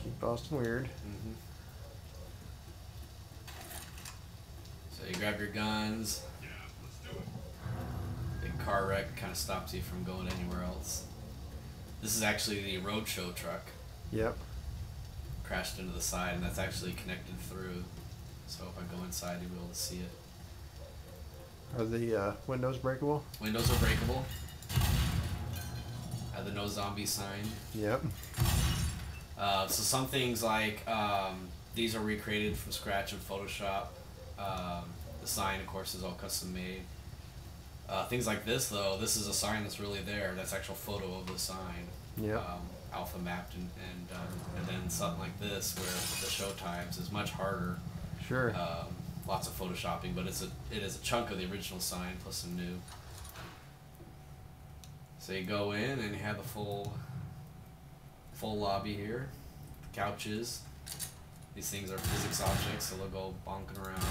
Keep Boston weird. Mm-hmm. So you grab your guns. Yeah, let's do it. Big car wreck kind of stops you from going anywhere else. This is actually the roadshow truck. Yep. Crashed into the side, and that's actually connected through. So if I go inside, you'll be able to see it. Are the windows breakable? Windows are breakable. The no zombie sign. Yep. So some things like these are recreated from scratch in Photoshop. The sign, of course, is all custom made. Things like this, though, this is a sign that's really there. That's actual photo of the sign. Yep. Alpha mapped, and then something like this, where the show times is much harder. Sure. Lots of photoshopping, but it is a chunk of the original sign plus some new. So you go in and you have the full lobby here. Couches. These things are physics objects, so they'll go bonking around.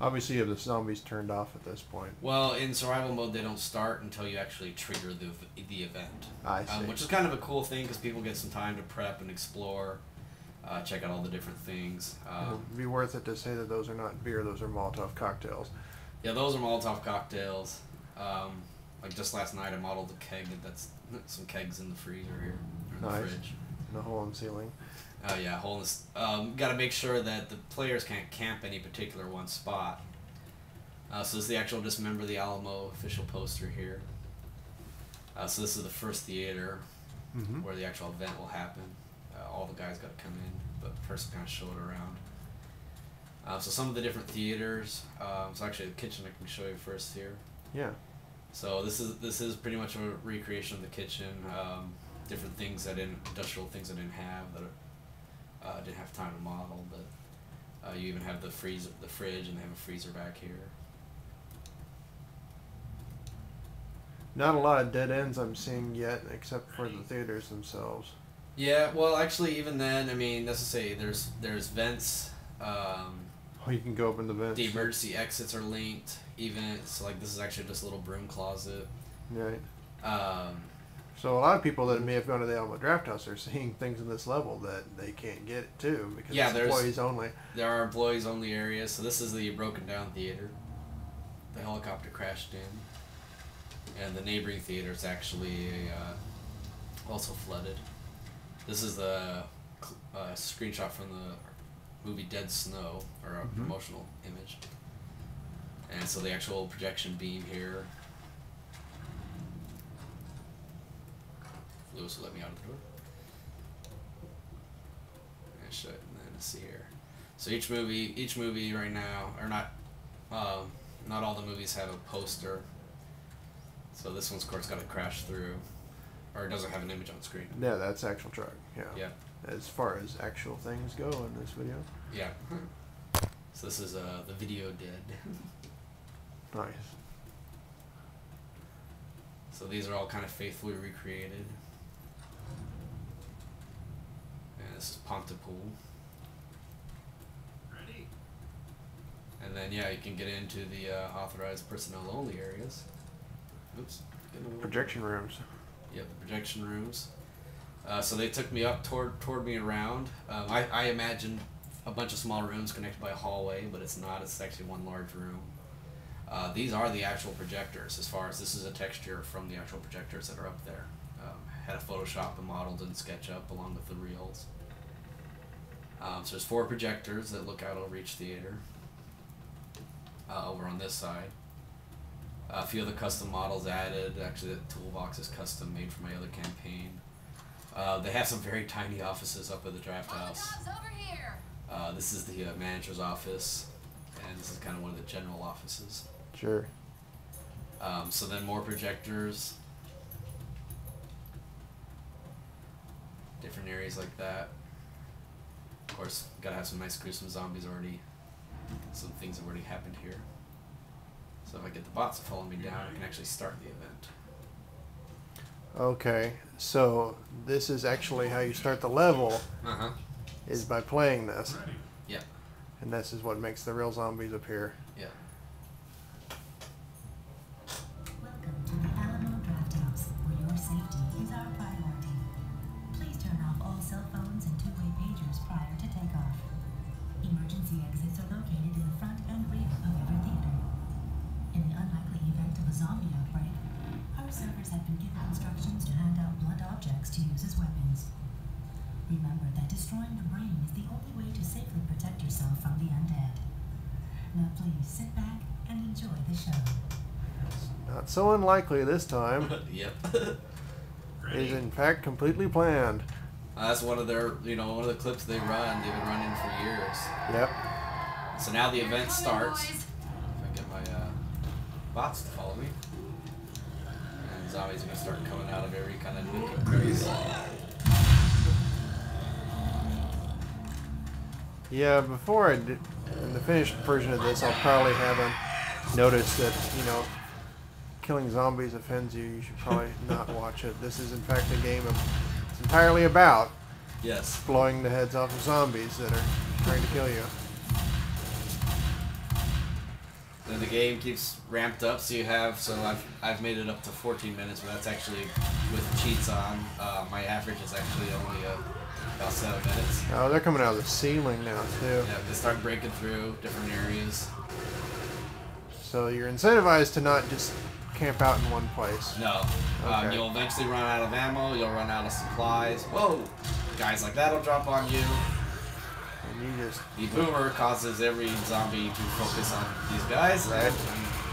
Obviously, you have the zombies turned off at this point. Well, in survival mode, they don't start until you actually trigger the event. I see. Which is kind of a cool thing because people get some time to prep and explore, check out all the different things. It would be worth it to say that those are not beer; those are Molotov cocktails. Yeah, those are Molotov cocktails. Like just last night, I modeled a keg. That's some kegs in the freezer here, or in the fridge. And a hole in the ceiling. Yeah, hole in this. Got to make sure that the players can't camp any particular one spot. So this is the actual Dismember the Alamo official poster here. So this is the first theater where the actual event will happen. All the guys got to come in, but first kind of show it around. So some of the different theaters. So actually the kitchen I can show you first here. Yeah. So this is pretty much a recreation of the kitchen. Different things industrial things I didn't have that didn't have time to model, but you even have the fridge, and they have a freezer back here. Not a lot of dead ends I'm seeing yet, except for the theaters themselves. Yeah, well, actually, even then, I mean, that's to say, there's vents. Oh, you can go open the vents. The emergency exits are linked. Even so, like this is actually just a little broom closet. Right. So a lot of people that may have gone to the Alamo Drafthouse are seeing things in this level that they can't get it too because it's employees only. There are employees only areas. So this is the broken down theater. The helicopter crashed in, and the neighboring theater is actually also flooded. This is the screenshot from the movie Dead Snow, or a promotional image. And so the actual projection beam here. Lewis will let me out of the door. And shut, and then let's see here. So each movie right now, or not all the movies have a poster. So this one's of course got to crash through, or it doesn't have an image on screen. Yeah, that's actual truck. Yeah. Yeah. As far as actual things go in this video. Yeah. So this is the video dead. Nice. So these are all kind of faithfully recreated. And this is Pontypool. Ready? And then yeah, you can get into the authorized personnel only areas. Oops. Projection rooms. Yep, the projection rooms. So they took me up toward me around. I imagined a bunch of small rooms connected by a hallway, but it's not. It's actually one large room. These are the actual projectors, as far as this is a texture from the actual projectors that are up there. Had a Photoshop and modeled in SketchUp along with the reels. So there's 4 projectors that look out over each theater. Over on this side. A few other custom models added. Actually, the toolbox is custom made for my other campaign. They have some very tiny offices up at the draft house. Over here. This is the manager's office, and this is kind of one of the general offices. Sure. So then more projectors, different areas like that. Of course, gotta have some nice gruesome zombies already. Some things have already happened here. So if I get the bots to follow me down, I can actually start the event. Okay, so this is actually how you start the level, is by playing this. Ready. Yeah. And this is what makes the real zombies appear. Yeah. Welcome to the Alamo Drafthouse, where your safety is our priority. drugs to use as weapons. Remember that destroying the brain is the only way to safely protect yourself from the undead. Now please sit back and enjoy the show. Not so unlikely this time. Yep. Is in fact completely planned. That's one of their, one of the clips they run. They've been running for years. Yep. So now the event starts. If I get my bots to follow me. And zombies are going to start coming out of every kind of nook and crevice. Yeah, before I did, in the finished version of this, I'll probably have a notice that, killing zombies offends you. You should probably not watch it. This is in fact a game it's entirely about blowing the heads off of zombies that are trying to kill you. Then the game keeps ramped up, so I've made it up to 14 minutes, but that's actually with cheats on. My average is actually only about 7 minutes. Oh, they're coming out of the ceiling now too. Yeah, they start breaking through different areas. So you're incentivized to not just camp out in one place. No. Okay. You'll eventually run out of ammo, you'll run out of supplies. Whoa! Guys like that'll drop on you. The boomer causes every zombie to focus on these guys. Right.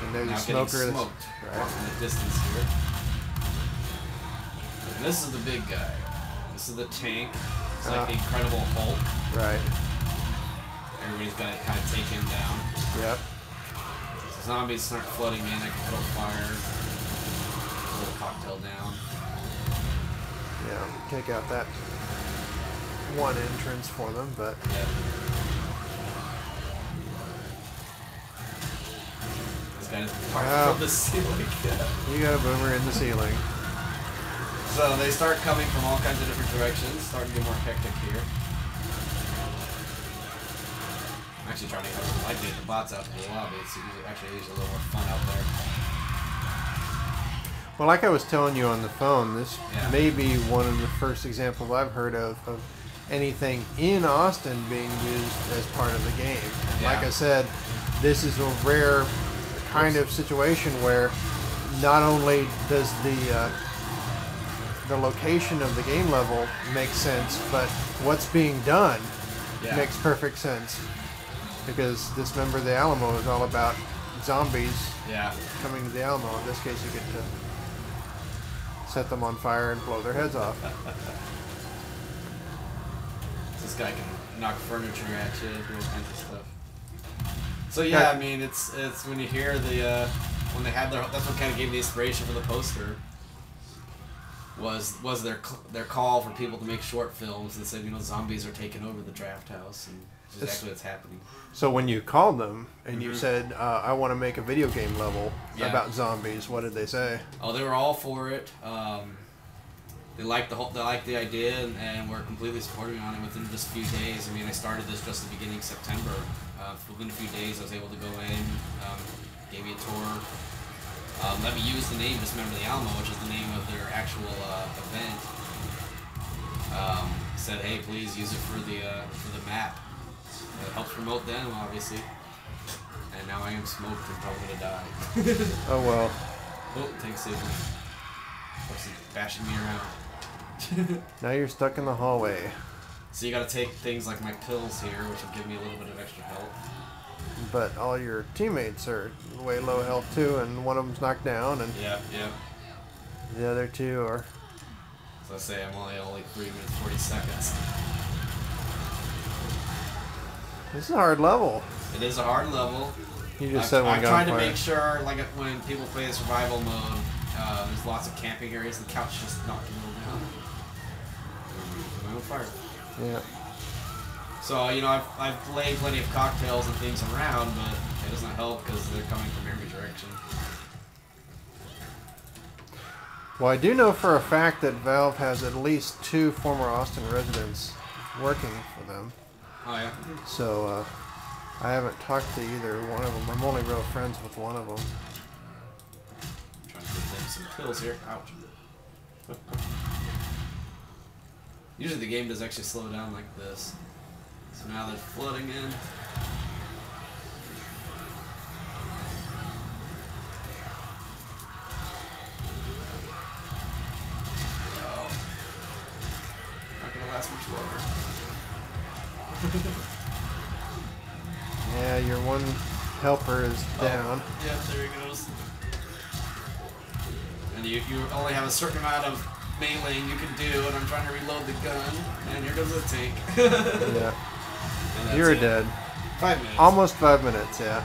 And there's a smoker that's off in the distance here. And this is the big guy. This is the tank. It's like the Incredible Hulk. Right. Everybody's gonna kind of take him down. Yep. So zombies start flooding in. I can throw fire. A little cocktail down. Yeah, take out that one entrance for them, but this guy is part from the ceiling. You got a boomer in the ceiling. So they start coming from all kinds of different directions, starting to get more hectic here. I'm actually trying to get the bots out to the lobby. It's actually a little more fun out there. Well, like I was telling you on the phone, this may be one of the first examples I've heard of anything in Austin being used as part of the game. And like I said, this is a rare kind of situation where not only does the location of the game level make sense, but what's being done makes perfect sense. Because Dismember the Alamo is all about zombies coming to the Alamo. In this case, you get to set them on fire and blow their heads off. This guy can knock furniture at you, do all kinds of stuff. So yeah, I mean, it's when you hear when they had that's what kind of gave the inspiration for the poster. Was their call for people to make short films that said, zombies are taking over the draft house, and it's exactly what's happening. So when you called them and you said, I want to make a video game level about zombies, what did they say? Oh, they were all for it. They liked the idea and were completely supporting on it within just a few days. I mean, I started this just at the beginning of September. Within a few days, I was able to go in, gave me a tour. Let me use the name Dismember the Alamo, which is the name of their actual event. Said, hey, please use it for the map. It helps promote them, obviously. And now I am smoked and probably gonna die. Oh well. Oh, tank saved me. He's bashing me around. Now you're stuck in the hallway. So you gotta take things like my pills here, which will give me a little bit of extra help. But all your teammates are way low health too, and one of them's knocked down, and the other two are. So I say I'm only 3 minutes 40 seconds. This is a hard level. It is a hard level. You just said one I'm trying to make sure, like when people play the survival mode, there's lots of camping areas. The couch just knocking them down. I'm on fire. Yeah. So, I've laid plenty of cocktails and things around, but it doesn't help because they're coming from every direction. Well, I do know for a fact that Valve has at least 2 former Austin residents working for them. Oh, yeah? So, I haven't talked to either one of them. I'm only real friends with one of them. I'm trying to give them some pills here. Ouch. Usually the game does actually slow down like this. So now they're flooding in. Oh. Explorer. Yeah, your one helper is down. Yeah, there he goes. And you only have a certain amount of meleeing you can do, and I'm trying to reload the gun, and here goes the tank. Yeah. And You're it. dead. 5 minutes. Almost 5 minutes, yeah.